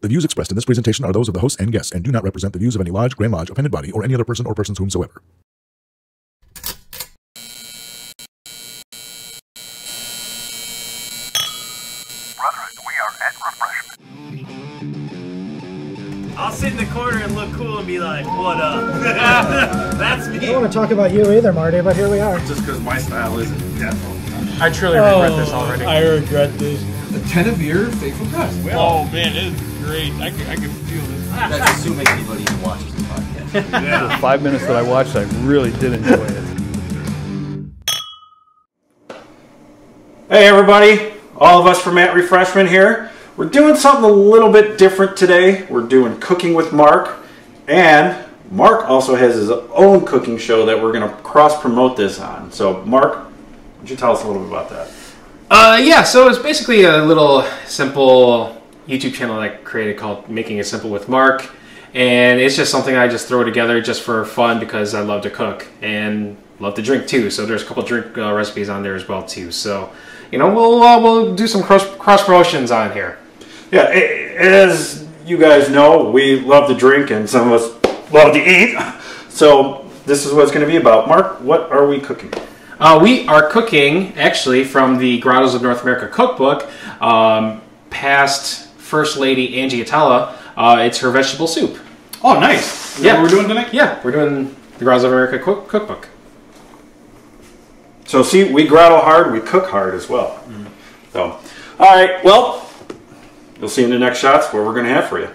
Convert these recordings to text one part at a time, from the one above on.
The views expressed in this presentation are those of the hosts and guests and do not represent the views of any lodge, Grand Lodge, appended body, or any other person or persons whomsoever. Brethren, we are at Refreshment. I'll sit in the corner and look cool and be like, what up? That's me. I don't want to talk about you either, Marty, but here we are. Just because my style isn't death. I truly regret this already. I regret this. A 10 of beer, faithful press. Oh man, it is great. I can feel this. That's assuming anybody even watches the podcast. Yeah. The 5 minutes that I watched, I really did enjoy it. Hey everybody, all of us from At Refreshment here. We're doing something a little bit different today. We're doing Cooking with Mark, and Mark also has his own cooking show that we're going to cross-promote this on. So Mark, why don't you tell us a little bit about that? Yeah, so it's basically a little simple YouTube channel that I created called Making It Simple with Mark. And it's just something I just throw together just for fun because I love to cook and love to drink too. So there's a couple drink recipes on there as well too. So, you know, we'll do some cross promotions on here. Yeah, as you guys know, we love to drink and some of us love to eat. So this is what it's going to be about. Mark, what are we cooking? We are cooking, actually, from the Grottos of North America cookbook, past First Lady Angie Atala. It's her vegetable soup. Oh, nice. Is that what we're doing tonight? Yeah, we're doing the Grottos of America cookbook. So see, we grotto hard, we cook hard as well. So, all right, well, you'll see in the next shots what we're going to have for you.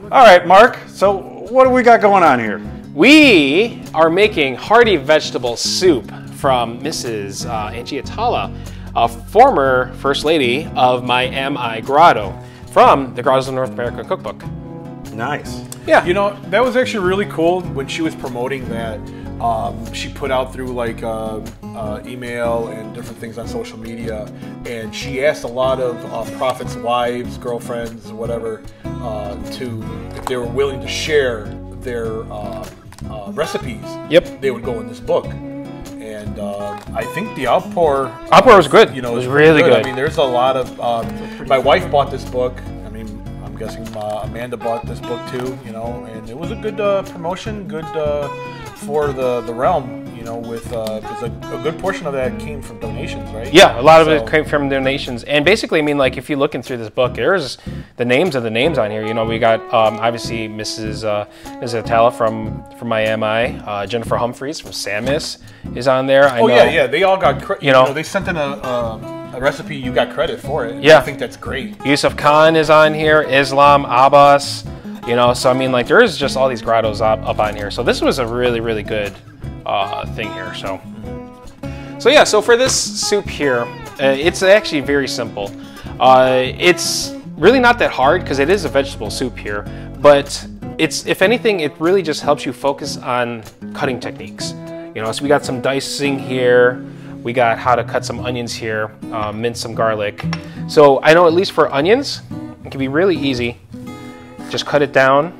All right, Mark, so what do we got going on here? We are making hearty vegetable soup from Mrs. Angie Atala, a former First Lady of my MI Grotto, from the Grottos of North America cookbook. Nice. Yeah. You know, that was actually really cool when she was promoting that. She put out through like email and different things on social media, and she asked a lot of prophets' wives, girlfriends, whatever, if they were willing to share their recipes. Yep. They would go in this book, and I think the outpour was good. You know, it was really good. I mean, there's a lot of. My wife bought this book. I mean, I'm guessing Amanda bought this book too. You know, and it was a good promotion. Good. For the realm, you know, with because a good portion of that came from donations, right? Yeah, a lot of it came from donations, and basically, I mean, like if you're looking through this book, there's the names of the names on here. You know, we got obviously Mrs. Atala from Miami, Jennifer Humphreys from Samus is on there. I know, yeah, they all got credit. You know, they sent in a recipe, you got credit for it. Yeah, I think that's great. Yusuf Khan is on here, Islam Abbas. You know, so I mean, like there's just all these grottos up on here. So this was a really, really good thing here. So yeah. So for this soup here, it's actually very simple. It's really not that hard because it is a vegetable soup here. But it's, if anything, it really just helps you focus on cutting techniques. You know, so we got some dicing here. We got how to cut some onions here, mince some garlic. So I know at least for onions, it can be really easy. Just cut it down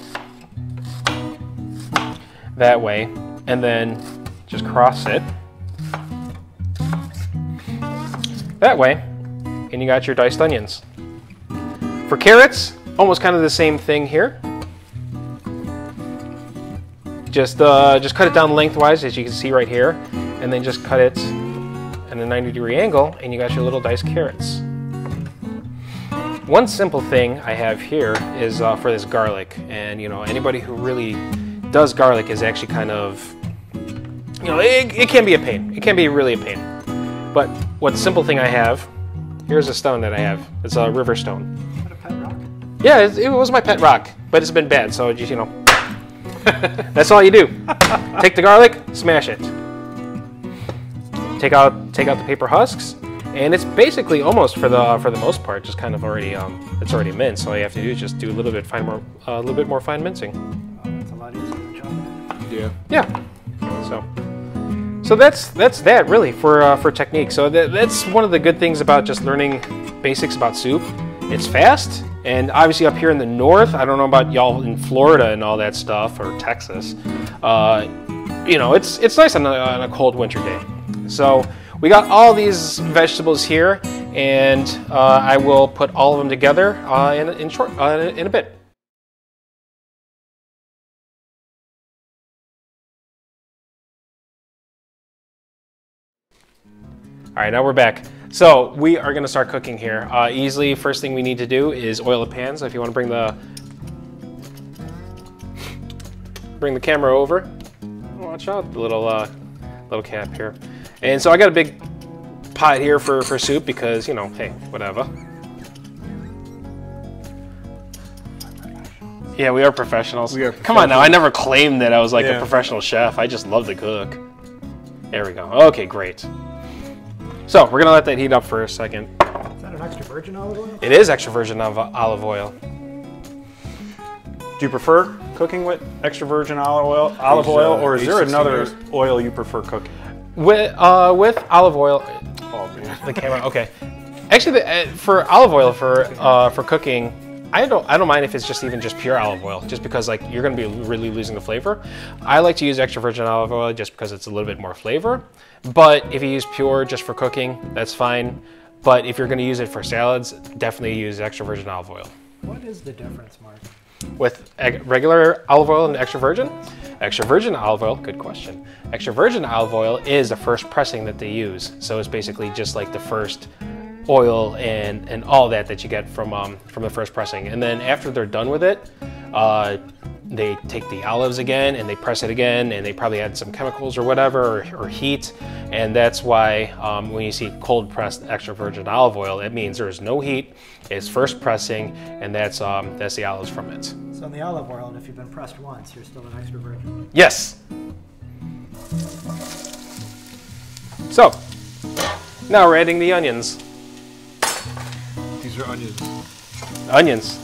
that way, and then just cross it that way, and you got your diced onions. For carrots, almost kind of the same thing here. Just cut it down lengthwise, as you can see right here, and then just cut it at a 90-degree angle, and you got your little diced carrots. One simple thing I have here is for this garlic, and you know, anybody who really does garlic is actually kind of, you know, it can be a pain. It can be really a pain. But what simple thing I have, here's a stone that I have. It's a river stone. Is that a pet rock? Yeah, it was my pet rock, but it's been bad, so just, you know, that's all you do. Take the garlic, smash it. Take out the paper husks. And it's basically almost for the most part just kind of already it's already minced. So all you have to do is just do a little bit more fine mincing. Oh, that's a lot easier than chopping. Yeah. Yeah. So that's that really for technique. So that's one of the good things about just learning basics about soup. It's fast, and obviously up here in the north, I don't know about y'all in Florida and all that stuff, or Texas. You know, it's nice on a cold winter day. So we got all these vegetables here, and I will put all of them together in a bit. All right, now we're back. So we are gonna start cooking here. Easily, first thing we need to do is oil the pan. So if you wanna bring the camera over, watch out, the little cap here. And so I got a big pot here for soup because, you know, hey, whatever. Yeah, we are professionals. Come on now, I never claimed that I was like a professional chef. I just love to cook. There we go. Okay, great. So we're gonna let that heat up for a second. Is that an extra virgin olive oil? It is extra virgin olive oil. Do you prefer cooking with extra virgin olive oil, or is there another oil you prefer cooking? With olive oil. Oh man, the camera. Okay. Actually, for olive oil for cooking, I don't mind if it's just pure olive oil, just because like you're gonna be really losing the flavor. I like to use extra virgin olive oil just because it's a little bit more flavor. But if you use pure just for cooking, that's fine. But if you're gonna use it for salads, definitely use extra virgin olive oil. What is the difference, Mark? With regular olive oil and extra virgin? Extra virgin olive oil, good question. Extra virgin olive oil is the first pressing that they use. So it's basically just like the first oil and all that you get from the first pressing. And then after they're done with it, they take the olives again and they press it again, and they probably add some chemicals or whatever, or heat. And that's why when you see cold pressed extra virgin olive oil, it means there's no heat, it's first pressing, and that's the olives from it. So in the olive oil, if you've been pressed once, you're still an extra virgin. Yes. So now we're adding the onions. These are onions. Onions.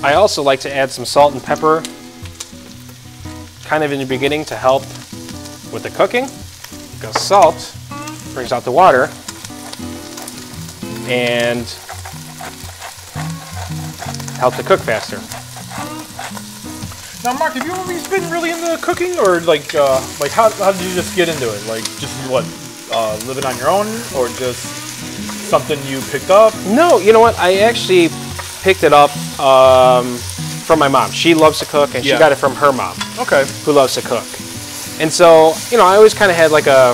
I also like to add some salt and pepper kind of in the beginning to help with the cooking, because salt brings out the water and help to cook faster. Now, Mark, have you always been really into cooking, or like how did you just get into it? Like just what, living on your own, or just something you picked up? No, you know what? I actually picked it up from my mom. She loves to cook, and she got it from her mom. Okay. Who loves to cook. And so, you know, I always kind of had like I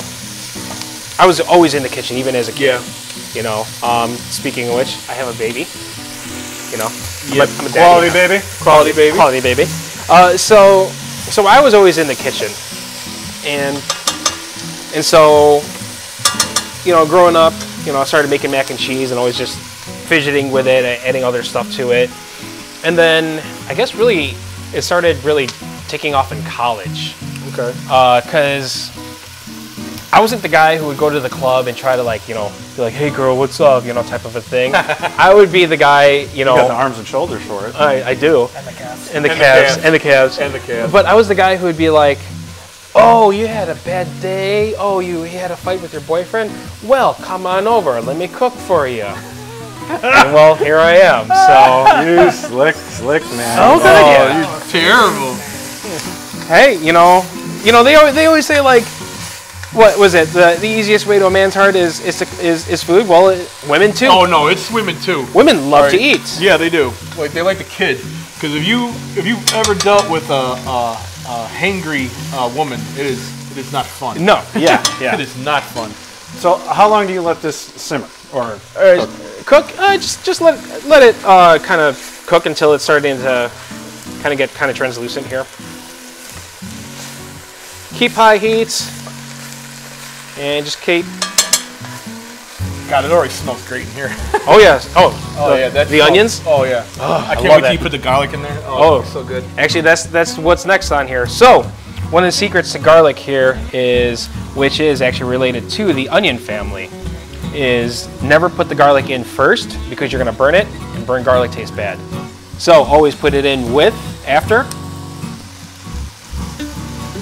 was always in the kitchen, even as a kid. Yeah. You know, speaking of which, I have a baby. You know, I'm a daddy Quality now. baby. Quality baby. Quality baby. So I was always in the kitchen, and so, you know, growing up, you know, I started making mac and cheese and always just fidgeting with it, adding other stuff to it. And then I guess really it started really taking off in college. Okay. Because I wasn't the guy who would go to the club and try to, like, you know, be like, hey girl, what's up, you know, type of a thing. I would be the guy, you know. You got the arms and shoulders for it. I do. And the calves. And the calves. And the calves. And the calves. But I was the guy who would be like, oh, you had a bad day? Oh, you had a fight with your boyfriend? Well, come on over. Let me cook for you. And well, here I am. So You slick man. Oh, good idea. You're terrible. Hey, you know, they always say, like, what was it? The easiest way to a man's heart is food. Well, women too. Oh no, it's women too. Women love to eat. Yeah, they do. Like they like the kid. Because if you've ever dealt with a hangry woman, it is not fun. No. Yeah. It is not fun. So how long do you let this simmer or cook? Just let it kind of cook until it's starting to kind of get translucent here. Keep high heat. And just keep. God, it already smells great in here. Oh yes. Yeah, that's the onions. Oh yeah. Oh, I can't wait till you put the garlic in there. Oh, it's so good. Actually, that's what's next on here. So, one of the secrets to garlic here is, which is actually related to the onion family, is never put the garlic in first because you're gonna burn it, and burnt garlic tastes bad. So always put it in after,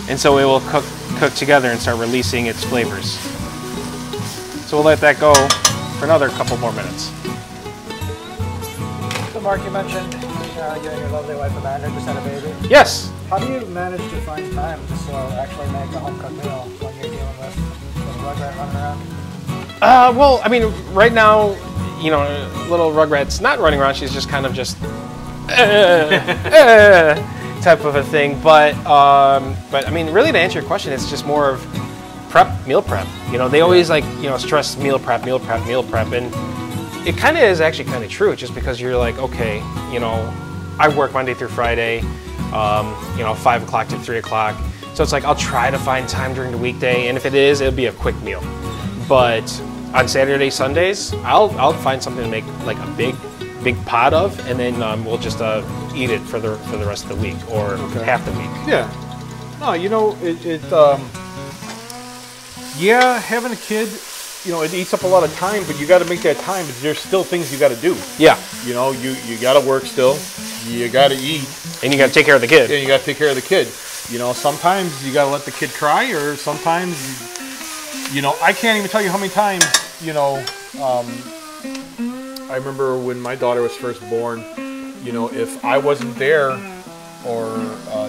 and so it will cook together and start releasing its flavors. So we'll let that go for another couple more minutes. So Mark, you mentioned you and your lovely wife Amanda just had a baby. Yes. How do you manage to find time to actually make a home cooked meal when you're dealing with little Rugrat running around? Well, I mean, right now, you know, little Rugrat's not running around. She's just kind of just type of a thing. But I mean, really, to answer your question, it's just more of meal prep. You know, they always like, you know, stress meal prep, and it kind of is actually kind of true. Just because you're like, okay, you know, I work Monday through Friday, you know, 5 o'clock to 3 o'clock. So it's like I'll try to find time during the weekday, and if it is, it'll be a quick meal. But on Saturday, Sundays, I'll find something to make like a big pot of, and then we'll just eat it for the rest of the week or half the week. Yeah. No, you know, yeah, having a kid, you know, it eats up a lot of time, but you got to make that time. But there's still things you got to do. Yeah. You know, you got to work still. You got to eat. And you got to take care of the kid. And you got to take care of the kid. You know, sometimes you got to let the kid cry, or sometimes, you know, I can't even tell you how many times, you know, I remember when my daughter was first born, you know, if I wasn't there or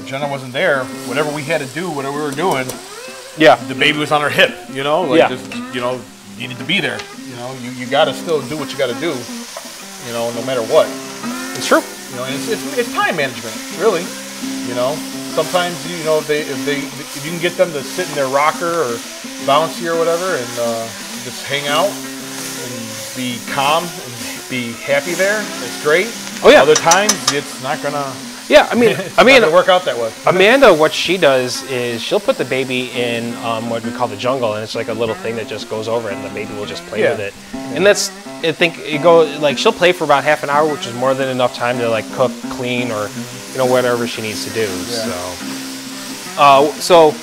Jenna wasn't there, whatever we had to do, whatever we were doing, yeah, the baby was on her hip, you know, like just, you know, needed to be there. You know, you got to still do what you got to do, you know, no matter what. It's true. You know, and it's time management, really. You know, sometimes, you know, if you can get them to sit in their rocker or bouncy or whatever and just hang out and be calm and be happy there, it's great. Oh yeah. Other times it's not gonna. Yeah, I mean, it's not gonna work out that way. Amanda, what she does is she'll put the baby in what we call the jungle, and it's like a little thing that just goes over, and the baby will just play with it. And that's, I think, like she'll play for about half an hour, which is more than enough time to like cook, clean, or you know, whatever she needs to do. So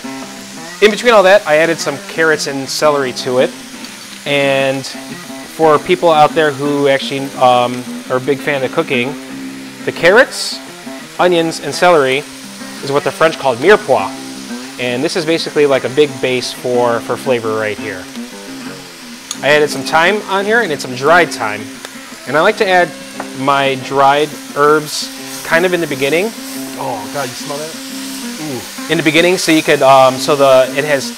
in between all that, I added some carrots and celery to it, and for people out there who actually are a big fan of cooking, the carrots, onions, and celery is what the French called mirepoix, and this is basically like a big base for flavor right here. I added some thyme on here, and it's some dried thyme, and I like to add my dried herbs kind of in the beginning. Oh God, you smell that? Ooh. In the beginning, so you could it has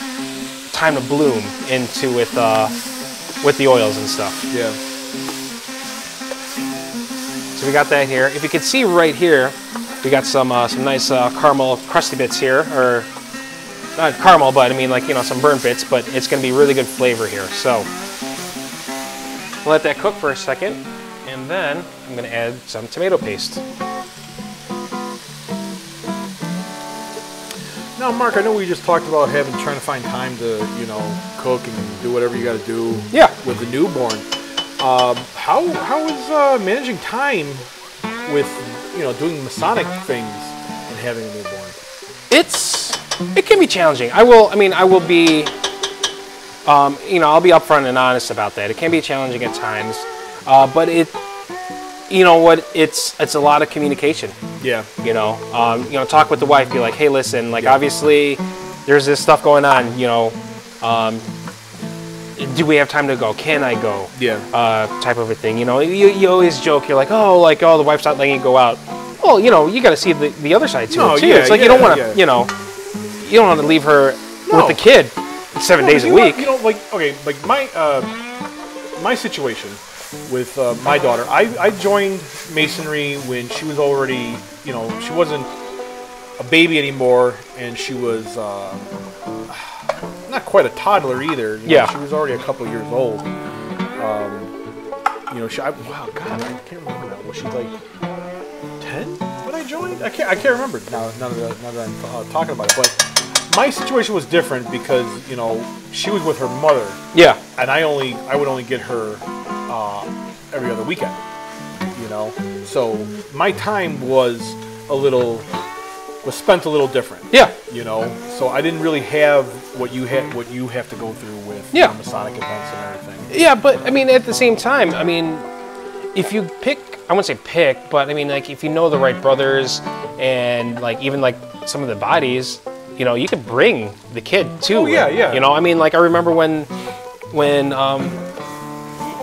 time to bloom into with the oils and stuff. Yeah. So we got that here. If you can see right here, we got some nice caramel crusty bits here, or not caramel, but I mean like, you know, some burnt bits, but it's going to be really good flavor here. So we'll let that cook for a second, and then I'm going to add some tomato paste. Now, Mark, I know we just talked about trying to find time to, you know, cook and do whatever you got to do with the newborn. How is managing time with, you know, doing Masonic things and having a newborn? It can be challenging. I will be, you know, I'll be upfront and honest about that. It can be challenging at times, but you know what? It's a lot of communication. Yeah. You know, talk with the wife. Be like, hey, listen, like obviously, there's this stuff going on. You know, do we have time to go? Can I go? Yeah. Type of a thing. You know, you always joke. You're like, the wife's not letting you go out. Well, you know, you got to see the other side too. It's like you don't want to, you know, you don't want to leave her with the kid 7 days a week. You know, like my situation with my daughter, I joined Masonry when she was already, you know, she wasn't a baby anymore, and she was not quite a toddler either. You know, she was already a couple years old. You know, wow, God, I can't remember now. Was she like 10 when I joined? I can't remember now that I'm talking about it. But my situation was different because, you know, she was with her mother. Yeah. And I would only get her every other weekend. You know, so my time was spent a little different. Yeah. You know, so I didn't really have what you have to go through with Masonic events and everything. Yeah, but I mean, at the same time, I mean, if you pick, I wouldn't say pick, but I mean, like, if you know the right brothers and like even like some of the bodies, you know, you could bring the kid too. Oh yeah, yeah. You know, I mean, like I remember when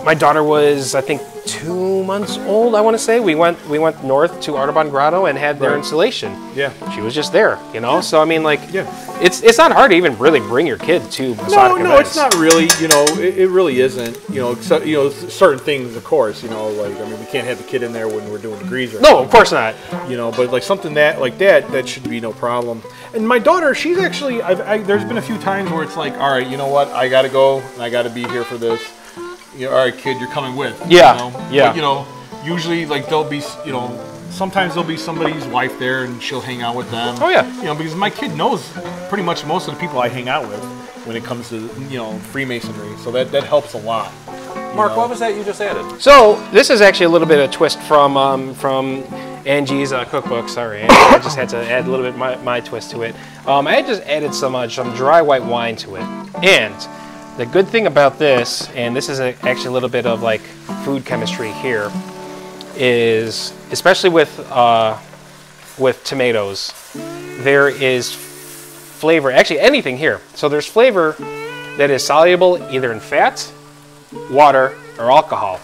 my daughter was, I think, 2 months old, I want to say. We went north to Audubon Grotto and had their installation. Yeah. She was just there, you know. So I mean, like, Yeah. it's not hard to even really bring your kid to Masonic No, events. it's not really. You know, it really isn't. You know, except, you know, certain things, of course. You know, like, I mean, we can't have the kid in there when we're doing degrees. Or No, of course not. You know, but like something that should be no problem. And my daughter, she's actually, there's been a few times where it's like, all right, you know what, I gotta go and I gotta be here for this. You know, all right, kid, you're coming with. Yeah, You know? yeah. But, you know, usually like there'll be, you know, sometimes there'll be somebody's wife there and she'll hang out with them. Oh, yeah. You know, because my kid knows pretty much most of the people I hang out with when it comes to, you know, Freemasonry. So that helps a lot. Mark, what was that you just added? So this is actually a little bit of a twist from Angie's cookbook. Sorry, Angie. I just had to add a little bit my twist to it. I had just added some dry white wine to it. And the good thing about this, and this is actually a little bit of like food chemistry here, is especially with tomatoes, there is flavor. Actually, anything here. So there's flavor that is soluble either in fat, water, or alcohol.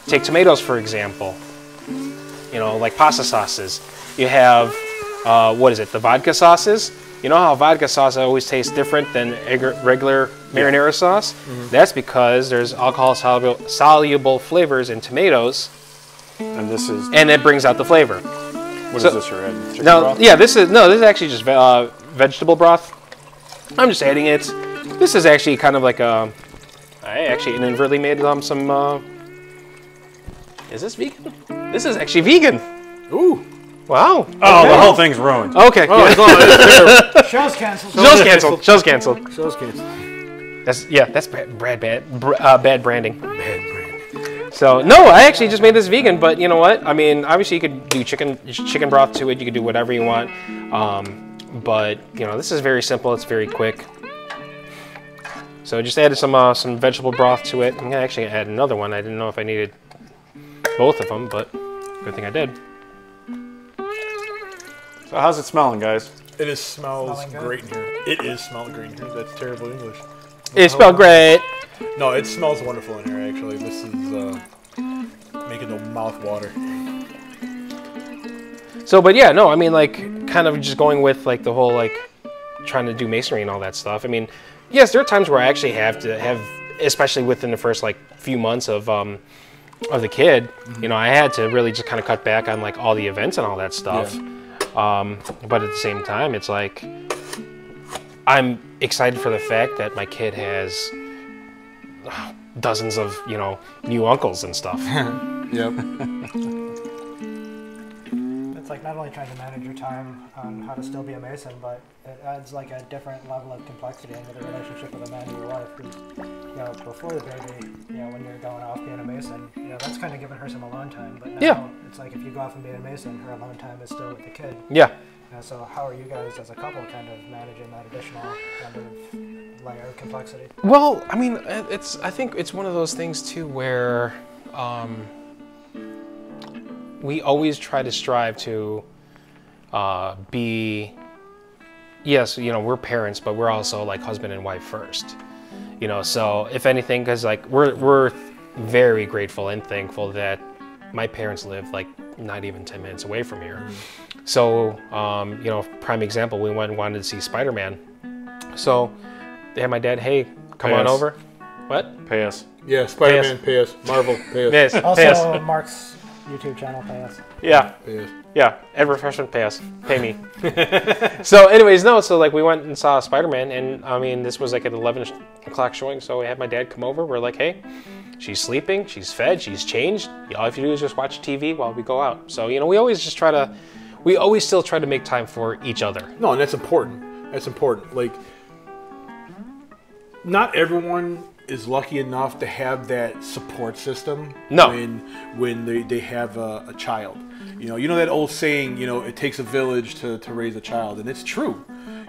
Take tomatoes, for example. You know, like pasta sauces. You have, what is it, the vodka sauces? You know how vodka sauce always tastes different than regular marinara sauce? Mm-hmm. That's because there's alcohol-soluble flavors in tomatoes. And this is... And it brings out the flavor. What is this you're adding? Chicken No, broth? yeah, this is actually just vegetable broth. I'm just adding it. This is actually kind of like a... I actually inadvertently made some... Is this vegan? This is actually vegan. Ooh. Wow. Oh, the whole thing's ruined. Okay. Oh, Yeah. Show's canceled. Show's canceled. Show's canceled. Show's canceled. That's bad branding. Bad branding. So no, I actually just made this vegan, but you know what? I mean, obviously you could do chicken broth to it. You could do whatever you want. But you know, this is very simple. It's very quick. So I just added some vegetable broth to it. I'm gonna actually add another one. I didn't know if I needed both of them, but good thing I did. So how's it smelling, guys? It smells great in here. It is smelling great in here. That's terrible English. It smells great. No, it smells wonderful in here, actually. This is making the mouth water. So, but yeah, no, I mean, like, kind of just going with, like, the whole, like, trying to do masonry and all that stuff. I mean, yes, there are times where I actually have to have, especially within the first, like, few months of the kid, you know, I had to really just kind of cut back on, like, all the events and all that stuff. Yeah. But at the same time, it's like, I'm excited for the fact that my kid has dozens of, you know, new uncles and stuff. Yep. It's like not only trying to manage your time on how to still be a Mason, but it adds like a different level of complexity into the relationship with a man and your wife. Because, you know, before the baby, you know, when you're going off being a Mason, you know, that's kind of giving her some alone time. But now it's like if you go off and be a Mason, her alone time is still with the kid. Yeah. So how are you guys as a couple kind of managing that additional kind of layer of complexity? Well, I mean, I think it's one of those things too where we always try to strive to be, yes, you know, we're parents, but we're also like husband and wife first. You know, so if anything, because like we're very grateful and thankful that my parents live like not even 10 minutes away from here. So, you know, prime example, we went and wanted to see Spider-Man. So they had my dad, hey, come on over. What? Pay us. Yeah, Spider-Man, pay us. Marvel, pay us. Yes, Also, pay us. Mark's YouTube channel, pay us. Yeah. Pay us. Yeah, Ed Refreshment, pay us. Pay me. So anyways, no, so like we went and saw Spider-Man, and I mean, this was like at 11 o'clock showing, so we had my dad come over. We're like, hey, she's sleeping, she's fed, she's changed. All you have to do is just watch TV while we go out. So, you know, we always still try to make time for each other. No, and that's important. That's important. Like, not everyone is lucky enough to have that support system. No. When they have a child. You know that old saying, you know, it takes a village to raise a child, and it's true.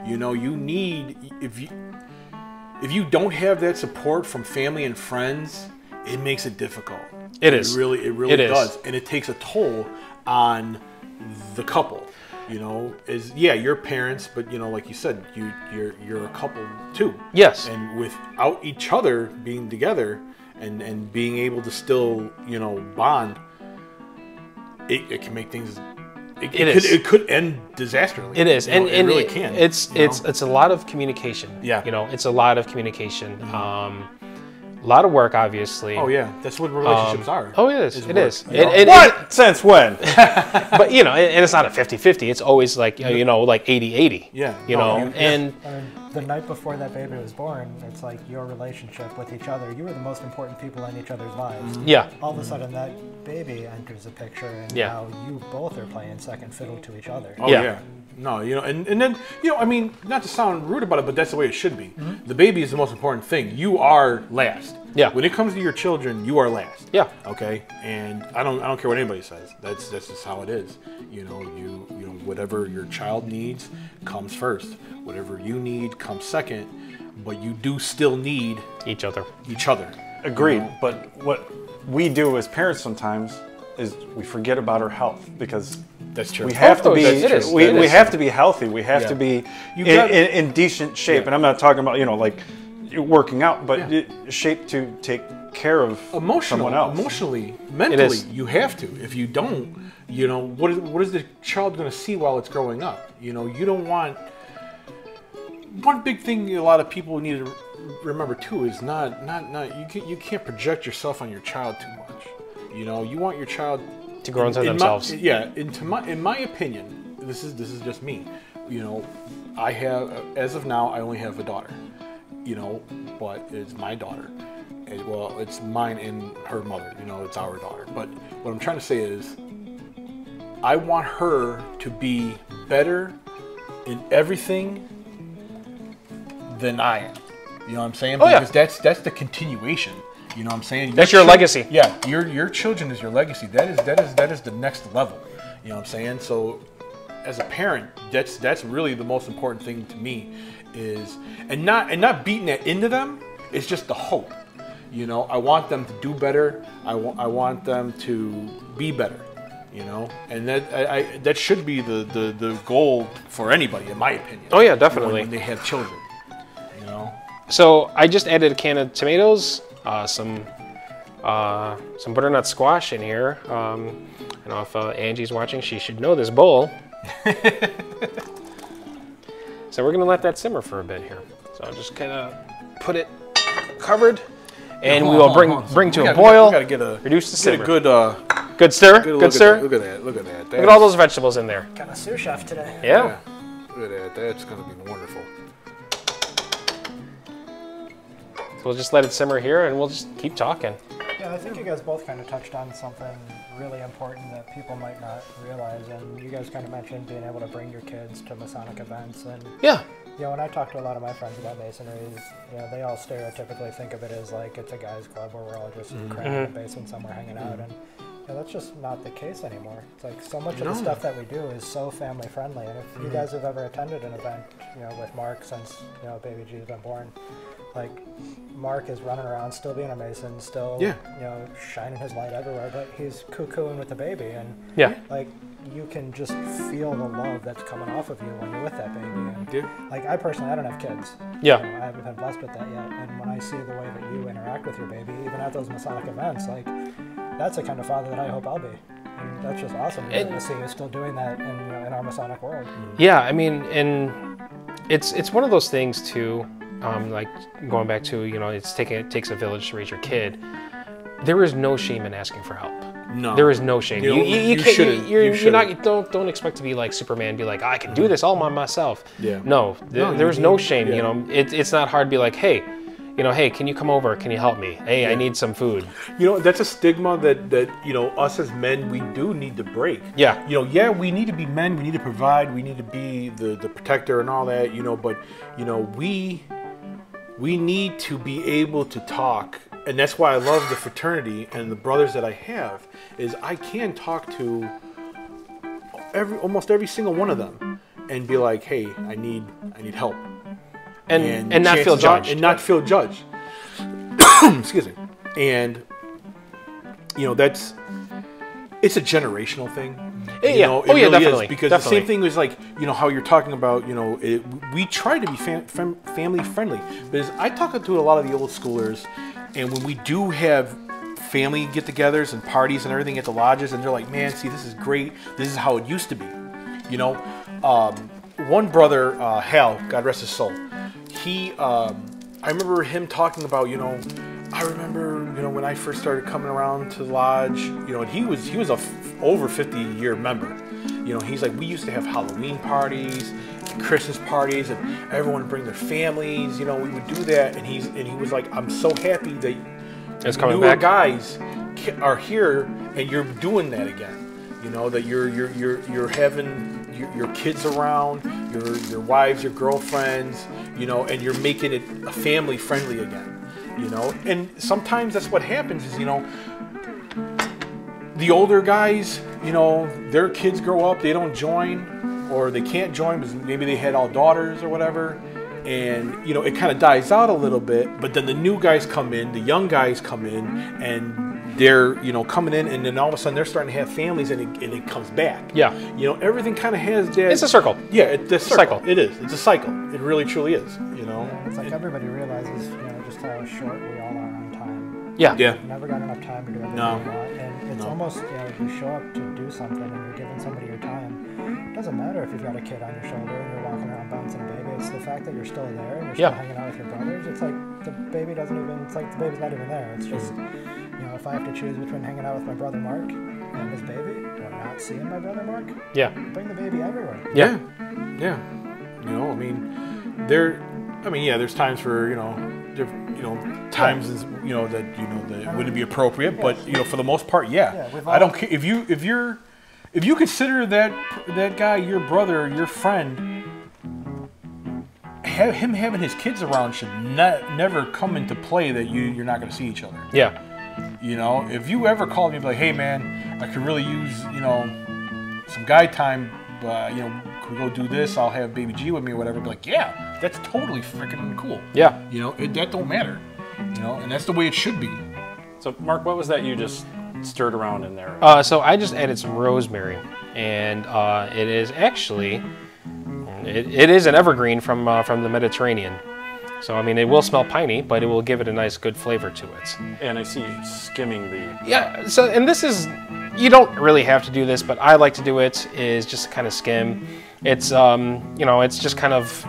You know, you need, if you don't have that support from family and friends, it makes it difficult. It is. It really does. And it takes a toll on the couple. You know, you're parents, but you know, like you said, you're a couple too. Yes. And without each other being together and being able to still, you know, bond, it can make things. It could end disastrously. It is, and it really can. It's a lot of communication. Yeah, you know, it's a lot of communication. A lot of work, obviously. Oh yeah, that's what relationships are. Oh, it is. It is. What? Since when? But you know, and it's not a 50-50. It's always like, you know, like 80-80. Yeah. You know, and the night before that baby was born, it's like your relationship with each other. You were the most important people in each other's lives. Yeah. All of a sudden, that baby enters the picture, and now you both are playing second fiddle to each other. Oh yeah. No, you know, and then, you know, I mean, not to sound rude about it, but that's the way it should be. The baby is the most important thing. You are last. Yeah. When it comes to your children, you are last. Yeah. Okay. And I don't care what anybody says. That's just how it is. You know, you know, whatever your child needs comes first. Whatever you need comes second. But you do still need each other. Agreed. You know? But what we do as parents sometimes is we forget about our health, because that's true. We have to be. We have to be healthy. We have to be in decent shape. And I'm not talking about, you know, like working out, but shape to take care of someone else. Emotionally, mentally, you have to. If you don't, you know, what is the child going to see while it's growing up? You know, you don't want. One big thing a lot of people need to remember too is not you can't project yourself on your child too much. You know, you want your child to grow into themselves. In my opinion, this is just me. You know, I have, as of now, I only have a daughter. You know, but it's my daughter. And, well, it's mine and her mother. You know, it's our daughter. But what I'm trying to say is, I want her to be better in everything than I am. You know what I'm saying? Because that's the continuation. You know what I'm saying? That's your legacy. Yeah, your children is your legacy. That is the next level. You know what I'm saying? So, as a parent, that's really the most important thing to me, is and not beating that into them. It's just the hope. You know, I want them to do better. I want them to be better. You know, and that should be the goal for anybody, in my opinion. Oh yeah, definitely. When they have children. You know. So I just added a can of tomatoes. Some butternut squash in here. I don't know if Angie's watching. She should know this bowl. So we're gonna let that simmer for a bit here. So I'll just kind of put it covered, and we will bring to a boil. We gotta reduce the simmer. Get a good stir. Good stir. Look at that. Look at that. Look at all those vegetables in there. Got a sous chef today. Yeah. Look at that. That's gonna be wonderful. So we'll just let it simmer here, and we'll just keep talking. Yeah, I think you guys both kind of touched on something really important that people might not realize, and you guys kind of mentioned being able to bring your kids to Masonic events, and you know, when I talk to a lot of my friends about Masonry, you know, they all stereotypically think of it as like it's a guys' club where we're all just cramming in the basement somewhere hanging out, and you know, that's just not the case anymore. It's like so much of the stuff that we do is so family friendly, and if you guys have ever attended an event, you know, with Mark since, you know, baby G's been born, like Mark is running around still being a Mason, still you know, shining his light everywhere, but he's cuckooing with the baby, and like you can just feel the love that's coming off of you when you're with that baby. And like I personally, I don't have kids. Yeah. You know, I haven't been blessed with that yet, and when I see the way that you interact with your baby, even at those Masonic events, like that's the kind of father that I hope I'll be. And that's just awesome to see you still doing that in, you know, in our Masonic world. Yeah, I mean, and it's one of those things too. Like going back to, you know, it takes a village to raise your kid. There is no shame in asking for help. No, there is no shame. You shouldn't. Don't expect to be like Superman. Be like, I can do this all by myself. Yeah. No, there's no shame. You know, it's not hard to be like, hey, you know, hey, can you come over? Can you help me? Hey, I need some food. You know, that's a stigma that you know, us as men, we do need to break. Yeah. You know, we need to be men. We need to provide. We need to be the protector and all that. You know, but you know, we need to be able to talk. And that's why I love the fraternity and the brothers that I have, is I can talk to almost every single one of them and be like, hey, I need help. And not feel judged. And not feel judged. Excuse me. And you know, it's a generational thing. Yeah. You know, it Oh, yeah, really definitely. Is, because Definitely. the same thing is like, you know, how you're talking about, you know, we try to be family friendly. Because I talk to a lot of the old schoolers, and when we do have family get-togethers and parties and everything at the lodges, and they're like, man, see, this is great. This is how it used to be. You know, one brother, Hal, God rest his soul, he, I remember him talking about, you know, I remember, you know, when I first started coming around to the lodge, you know, and he was a over 50-year member. You know, he's like, we used to have Halloween parties, and Christmas parties, and everyone would bring their families. You know, we would do that, and he was like, I'm so happy that It's coming newer back. guys are here, and you're doing that again. You know, that you're having your kids around, your wives, your girlfriends, you know, and you're making it a family friendly again. You know, and sometimes that's what happens is, you know, the older guys, you know, their kids grow up, they don't join, or they can't join because maybe they had all daughters or whatever, and, you know, it kind of dies out a little bit, but then the new guys come in, the young guys come in, and they're, you know, coming in, and then all of a sudden they're starting to have families, and it comes back. Yeah. You know, everything kind of has that. It's a circle. Yeah, it's a circle. Cycle. It is. It's a cycle. It really, truly is, you know. Yeah, it's like everybody realizes, you know, just how short we all are on time. Yeah. Yeah. We've never got enough time to do everything No. we want. And it's almost, you know, if you show up to do something and you're giving somebody your time, it doesn't matter if you've got a kid on your shoulder and you're walking around bouncing a baby. It's the fact that you're still there and you're still hanging out with your brothers. It's like the baby doesn't even, it's like the baby's not even there. It's just, you know, if I have to choose between hanging out with my brother Mark and his baby or not seeing my brother Mark, bring the baby everywhere. Yeah. Yeah. You know, I mean, there's times for, you know, times, you know, that wouldn't be appropriate, but, you know, for the most part, I don't care if you consider that guy your brother, your friend, him having his kids around should never come into play that you're not going to see each other. Yeah. You know, if you ever called me and be like, hey man, I could really use, you know, some guy time, you know, can we go do this? I'll have baby G with me or whatever. Be like, yeah, that's totally freaking cool. Yeah. You know, that don't matter. You know, and that's the way it should be. So, Mark, what was that you just stirred around in there? So I just added some rosemary, and it is actually, it is an evergreen from the Mediterranean. So, I mean, it will smell piney, but it will give it a nice, good flavor to it. And I see you skimming the... Yeah, so, and this is, you don't really have to do this, but I like to do it, is just kind of skim. It's, you know, it's just kind of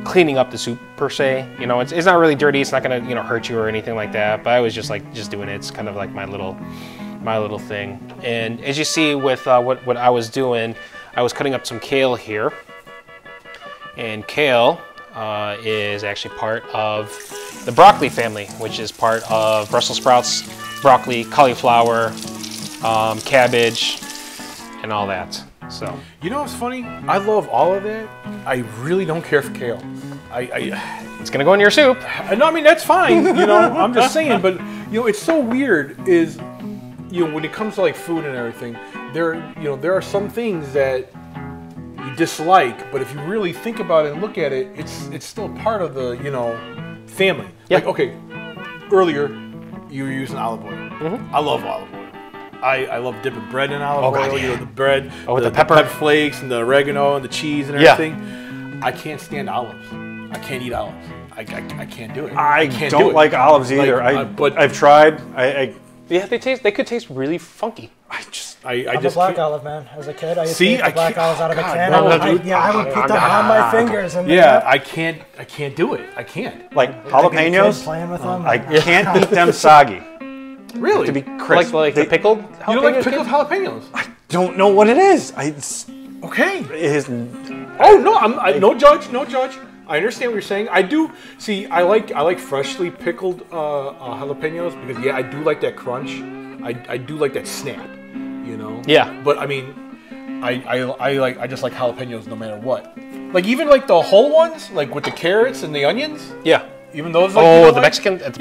cleaning up the soup, per se. You know, it's not really dirty, it's not going to, you know, hurt you or anything like that, but I was just doing it. It's kind of like my little thing. And as you see with what I was doing, I was cutting up some kale here. And kale is actually part of the broccoli family, which is part of Brussels sprouts, broccoli, cauliflower, cabbage, and all that. So, you know what's funny? I love all of that. I really don't care for kale. It's gonna go in your soup. No, I mean that's fine. You know, I'm just saying. But you know, it's so weird. Is, you know, when it comes to like food and everything, there are some things that you dislike, but if you really think about it and look at it, it's still part of the, you know, family. Yeah. Like, okay, earlier you were using olive oil. I love olive oil. I love dipping bread in olive oil. God, yeah. You know, the bread, with the pepper flakes and the oregano and the cheese and everything. I can't stand olives. I can't eat olives. I can't do it. I can't don't do it. like olives either. But I've tried. Yeah, they could taste really funky. I'm a black olive man. As a kid, I used to eat the black olives out of a can. no, I would put them on my fingers. And I can't do it. I can't. Like jalapenos, playing with them. I can't eat them soggy. Really? To be crisp. Like the pickled jalapenos? You don't like pickled jalapenos? I don't know what it is. Okay. It is. Oh no! No judge. No judge. I understand what you're saying. I do. See, I like freshly pickled jalapenos because I do like that crunch. I do like that snap. You know. Yeah. But I mean, I just like jalapenos no matter what. Like even like the whole ones, like with the carrots and the onions. Yeah. Even those. Like, the Mexican. Like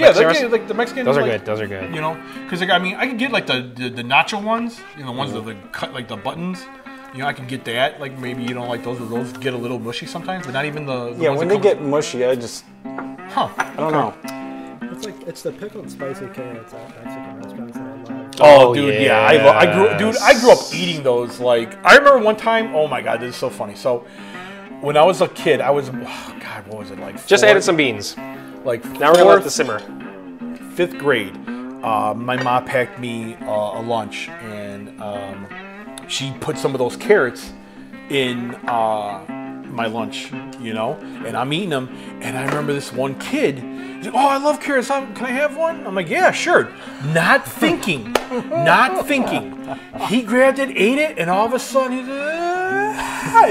the Mexican. Those are like, good. Those are good. You know, because like I mean, I can get like the nacho ones. You know, the ones that like cut like the buttons. You know, I can get that. Like maybe you don't like those, but those get a little mushy sometimes. But not even the yeah, ones when that they get mushy, I just. I don't know. It's the pickled spicy carrots at Mexican restaurants that I love. Oh, dude, yeah. I grew up eating those. Like, I remember one time. Oh my God, this is so funny. So, when I was a kid, I was, God, what was it like? Just added some beans. Like now we're gonna let this simmer. 5th grade, my mom packed me a lunch, and she put some of those carrots in my lunch, you know, and I'm eating them, and I remember this one kid. He's like, "Oh, I love carrots. Can I have one?" I'm like, "Yeah, sure." Not thinking. He grabbed it, ate it, and all of a sudden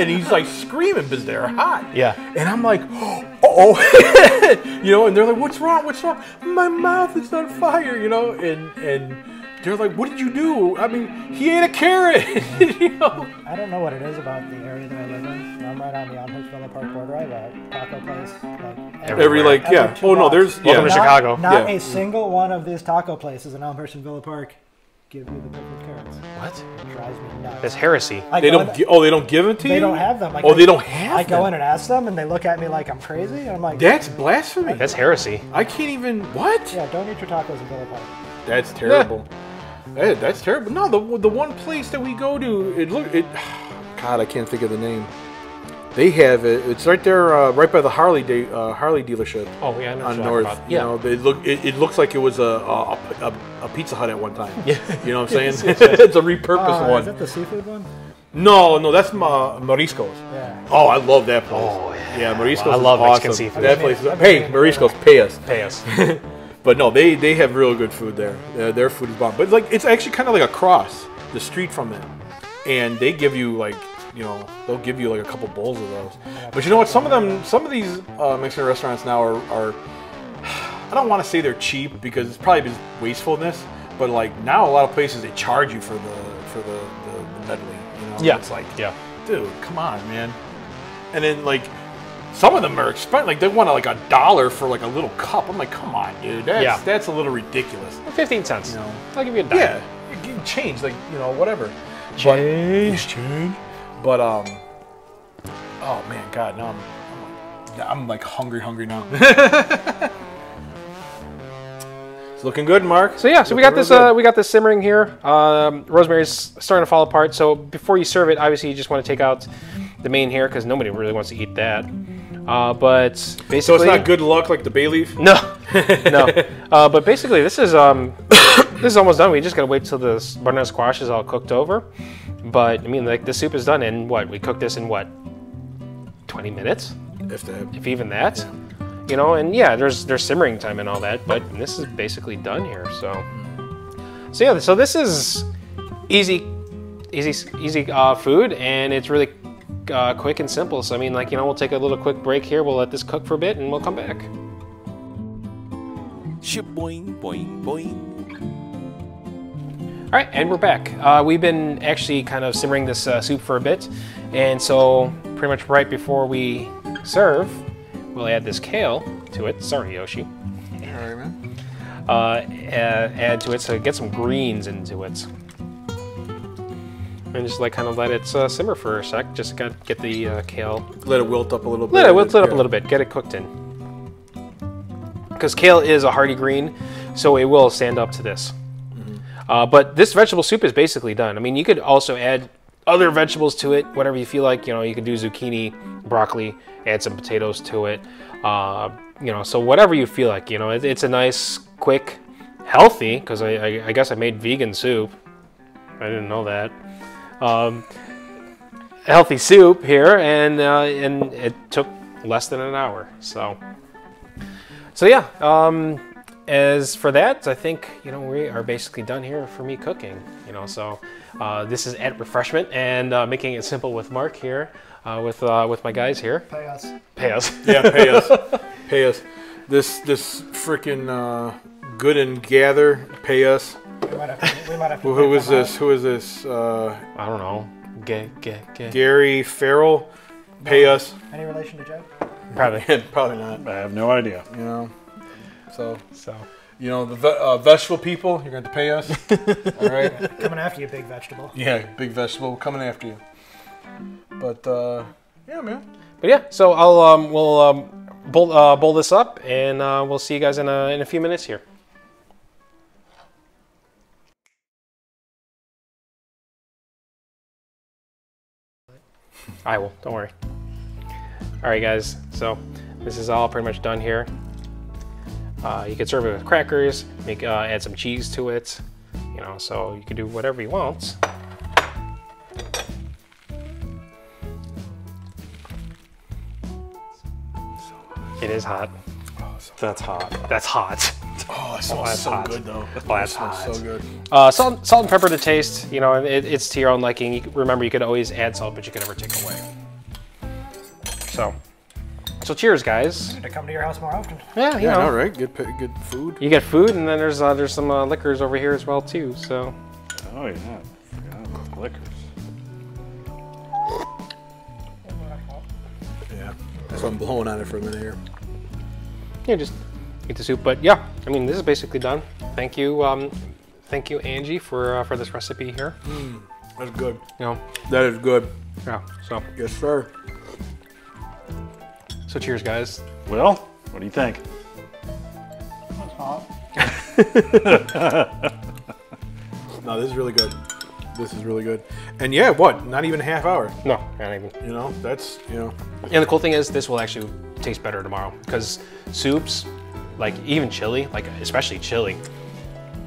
he's like screaming because they're hot. Yeah. And I'm like, "Oh," you know, and they're like, "What's wrong? What's wrong?" "My mouth is on fire," you know, and they're like, "What did you do?" I mean, he ate a carrot. You know? I don't know what it is about the area that I live in. I'm right on the Elmhurst Villa Park border. I have a taco place like every 2 Oh no, blocks. there's welcome to Chicago. Not a single one of these taco places in Elmhurst and Villa Park give you the pickled carrots. What? It drives me nuts. That's heresy. They don't give it to you? They don't have them. Like, they don't have I them? go in and ask them, and they look at me like I'm crazy, and I'm like, That's blasphemy. That's heresy. I can't even. What? yeah, don't eat your tacos in Villa Park. That's terrible. Hey, that's terrible. No, the one place that we go to, God, I can't think of the name. They have it. It's right there, right by the Harley dealership. Oh yeah, I know on what North. you're talking about. You know, it looks like it was a Pizza Hut at one time. Yeah. You know what I'm saying? It's a repurposed one. Is it the seafood one? No, that's Marisco's. Yeah. Oh, I love that place. Oh yeah, Marisco's. I love is Mexican awesome. seafood. That place. Hey, Marisco's, pay us. Pay us. But no, they have real good food there. Their food is bomb. But like, it's actually kind of like across the street from it, and they give you like, you know, they'll give you like a couple bowls of those. But you know what? Some of these Mexican restaurants now are I don't want to say they're cheap because it's probably just wastefulness. But like now, a lot of places they charge you for the medley. You know? Yeah. It's like, yeah, dude, come on, man. And then like, some of them are expensive. Like they want like $1 for like a little cup. I'm like, come on, dude. That's a little ridiculous. 15 cents. You know? I'll give you $1. Yeah, you can change, like, you know, whatever. Change. But oh man, God, now I'm like hungry now. It's looking good, Mark. So yeah, so we got this simmering here. Rosemary's starting to fall apart. So before you serve it, obviously you just want to take out the main here because nobody really wants to eat that. But basically, so it's not good luck like the bay leaf. No, no. But basically, this is almost done. We just gotta wait till the butternut squash is all cooked over. But I mean, like the soup is done in what? We cooked this in what? 20 minutes, if even that. Yeah. You know, and yeah, there's simmering time and all that, but this is basically done here. So yeah, so this is easy food, and it's really quick and simple. So I mean, like, you know, we'll take a little quick break here. We'll let this cook for a bit, and we'll come back. Boing, boing, boing. All right, and we're back. We've been actually kind of simmering this soup for a bit, and so pretty much right before we serve, we'll add this kale to it. Sorry, Yoshi. All right, man. Add to it, so get some greens into it. And just like kind of let it simmer for a sec. Just got to get the kale. Let it wilt up a little bit. Let it wilt up a little bit. Get it cooked in. Because kale is a hardy green, so it will stand up to this. Mm-hmm. But this vegetable soup is basically done. I mean, you could also add other vegetables to it, whatever you feel like. You know, you could do zucchini, broccoli, add some potatoes to it. You know, so whatever you feel like. You know, it's a nice, quick, healthy. Because I guess I made vegan soup. I didn't know that. Healthy soup here, and it took less than an hour. So yeah. As for that, I think, you know, we are basically done here for me cooking. You know, so this is at Refreshment, and making it simple with Mark here, with my guys here. Pay us. Pay us. Yeah, pay us. Pay us. This freaking Good and Gather. Pay us. We might have to Who is this? Who is this? I don't know. Gary Farrell. Pay us. Any relation to Joe? Probably not. I have no idea. You know. So you know, the vegetable people, you're going to pay us. All right. Coming after you, big vegetable. Yeah, big vegetable coming after you. But yeah, man. But yeah, so we'll bowl this up, and we'll see you guys in a few minutes here. I will. Don't worry. All right, guys. So this is all pretty much done here. You can serve it with crackers. Make add some cheese to it. You know, so you can do whatever you want. It is hot. That's hot. That's hot. Oh, it smells so hot. good though. That's smells hot. so good. Salt and pepper to taste. You know, it's to your own liking. Remember, you could always add salt, but you can never take away. So cheers, guys. To come to your house more often. Yeah, you know. All right. Good food. You get food, and then there's some liquors over here as well too. So. Oh yeah, forgot about liquors. Yeah. So I'm blowing on it for a minute here. Yeah, just eat the soup. But yeah, I mean, this is basically done. Thank you, Angie, for this recipe here. That's good. You know. That is good. Yeah. So. Yes, sir. So cheers, guys. Well, what do you think? That's hot. No, this is really good. This is really good. And yeah, what? Not even a half hour. No, not even. You know, that's, you know. And the cool thing is, this will actually taste better tomorrow because soups, like even chili, like especially chili,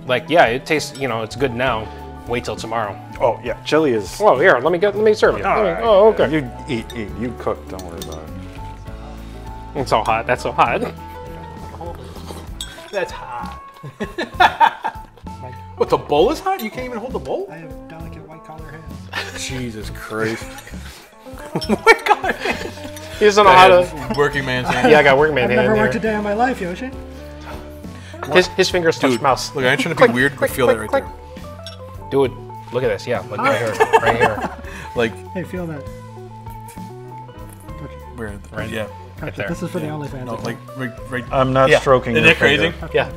like yeah, it tastes. You know, it's good now. Wait till tomorrow. Oh yeah, chili is. Oh here, let me serve you. All right. Oh okay. You eat. You cook. Don't worry about it. It's so hot. That's so hot. That's hot. What, the bowl is hot? You can't even hold the bowl? I have delicate white collar hands. Jesus Christ. White collar hands. He doesn't know how to. Working man's hand. Yeah, I got working man I've hand never in worked a there. day in my life, Yoshi. His fingers touch mouse. Look, I ain't trying to be weird, but feel that right there. Dude, look at this. Yeah, look right here. Right here. Like, Hey, feel that. where? Right. Yeah. Right there. This is for the OnlyFans. No, like, right. I'm not stroking. Isn't your that crazy? finger. Yeah.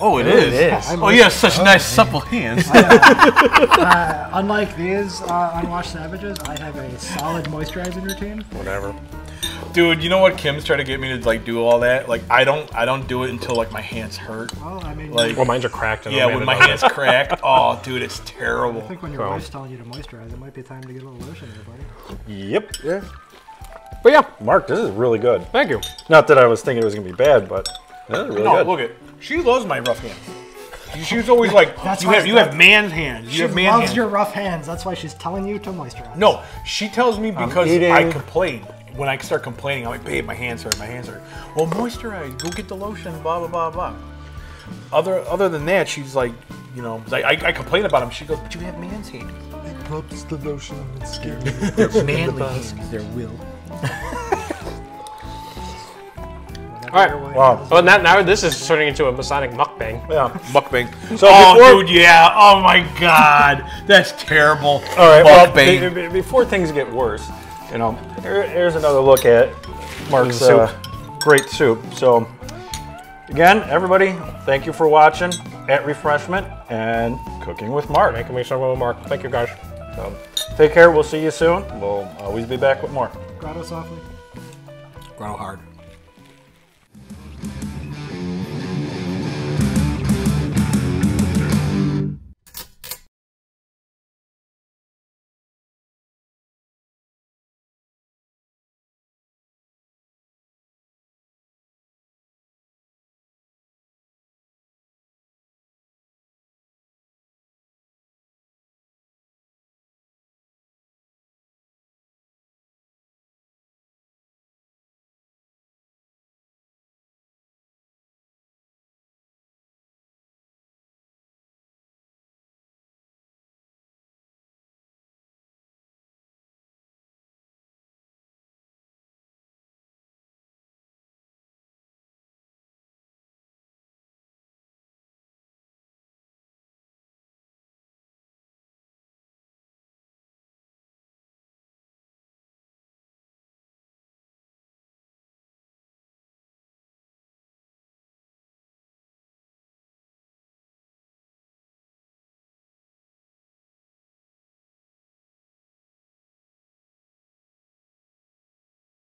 Oh, it It is. Oh, you have such nice, supple hands. Unlike these unwashed savages, I have a solid moisturizing routine. Whatever. Dude, you know what? Kim's trying to get me to like do all that. Like, I don't do it until like my hands hurt. Well, I mean, Like, Well, mine are cracked. And yeah, when my hands crack. Oh, dude, it's terrible. I think when your wife's telling you to moisturize, it might be time to get a little lotion there, buddy. Yep. Yeah. But yeah, Mark, this is really good. thank you. Not that I was thinking it was gonna be bad, but this is really No, good. look at. She loves my rough hands. She's always like, That's you why have man's hands. You She have man loves hands. your rough hands. That's why she's telling you to moisturize. No, she tells me because eating. I complain. When I start complaining, I'm like, babe, my hands hurt, my hands hurt. Well, moisturize, go get the lotion, blah, blah, blah, blah. Other than that, she's like, you know, I complain about them. She goes, but you have man's hands. It rubs the lotion on the skin. They're manly hands. They're will. All right. Wow. Well, now this is turning into a Masonic mukbang. Yeah. Mukbang. So Oh, before, dude, yeah. Oh, my God. That's terrible. all right. Well, Mukbang. before things get worse, you know, here's another look at Mark's Soup. great soup. So, again, everybody, thank you for watching at Refreshment and Cooking with Mark. Making me so well, Mark. Thank you, guys. So, take care. We'll see you soon. We'll always be back with more. Grotto softly. Grow hard.